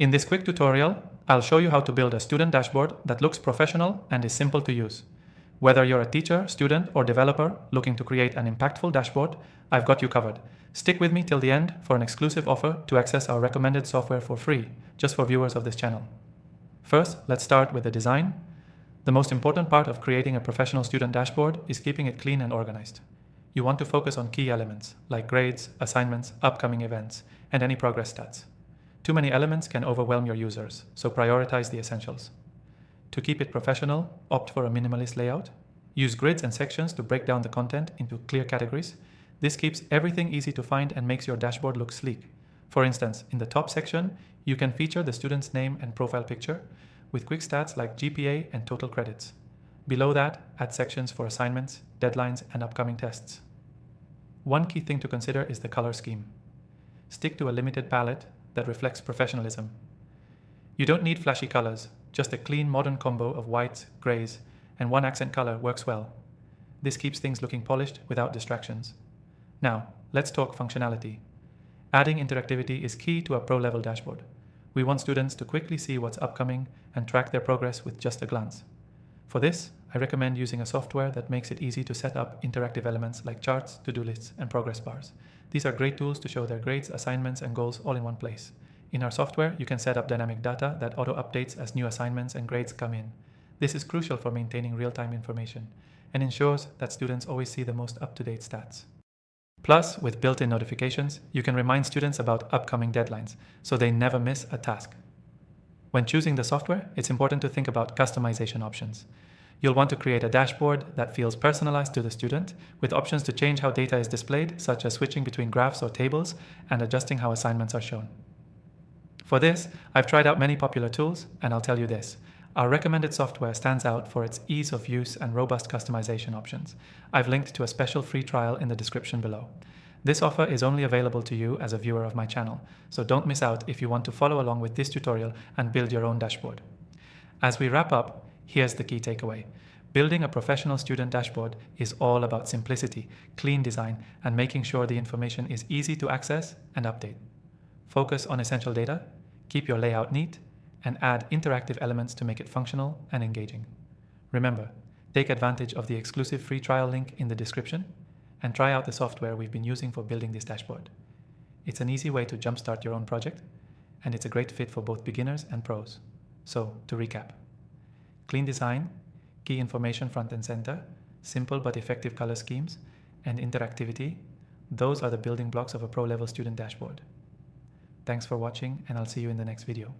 In this quick tutorial, I'll show you how to build a student dashboard that looks professional and is simple to use. Whether you're a teacher, student, or developer looking to create an impactful dashboard, I've got you covered. Stick with me till the end for an exclusive offer to access our recommended software for free, just for viewers of this channel. First, let's start with the design. The most important part of creating a professional student dashboard is keeping it clean and organized. You want to focus on key elements like grades, assignments, upcoming events, and any progress stats. Too many elements can overwhelm your users, so prioritize the essentials. To keep it professional, opt for a minimalist layout. Use grids and sections to break down the content into clear categories. This keeps everything easy to find and makes your dashboard look sleek. For instance, in the top section, you can feature the student's name and profile picture with quick stats like GPA and total credits. Below that, add sections for assignments, deadlines, and upcoming tests. One key thing to consider is the color scheme. Stick to a limited palette that reflects professionalism. You don't need flashy colors, just a clean modern combo of whites, grays, and one accent color works well. This keeps things looking polished without distractions. Now, let's talk functionality. Adding interactivity is key to a pro-level dashboard. We want students to quickly see what's upcoming and track their progress with just a glance. For this, I recommend using a software that makes it easy to set up interactive elements like charts, to-do lists, and progress bars. These are great tools to show their grades, assignments, and goals all in one place. In our software, you can set up dynamic data that auto-updates as new assignments and grades come in. This is crucial for maintaining real-time information and ensures that students always see the most up-to-date stats. Plus, with built-in notifications, you can remind students about upcoming deadlines, so they never miss a task. When choosing the software, it's important to think about customization options. You'll want to create a dashboard that feels personalized to the student, with options to change how data is displayed, such as switching between graphs or tables and adjusting how assignments are shown. For this, I've tried out many popular tools, and I'll tell you this. Our recommended software stands out for its ease of use and robust customization options. I've linked to a special free trial in the description below. This offer is only available to you as a viewer of my channel, so don't miss out if you want to follow along with this tutorial and build your own dashboard. As we wrap up, here's the key takeaway. Building a professional student dashboard is all about simplicity, clean design, and making sure the information is easy to access and update. Focus on essential data, keep your layout neat, and add interactive elements to make it functional and engaging. Remember, take advantage of the exclusive free trial link in the description and try out the software we've been using for building this dashboard. It's an easy way to jumpstart your own project, and it's a great fit for both beginners and pros. So, to recap, clean design, key information front and center, simple but effective color schemes, and interactivity, those are the building blocks of a pro-level student dashboard. Thanks for watching, and I'll see you in the next video.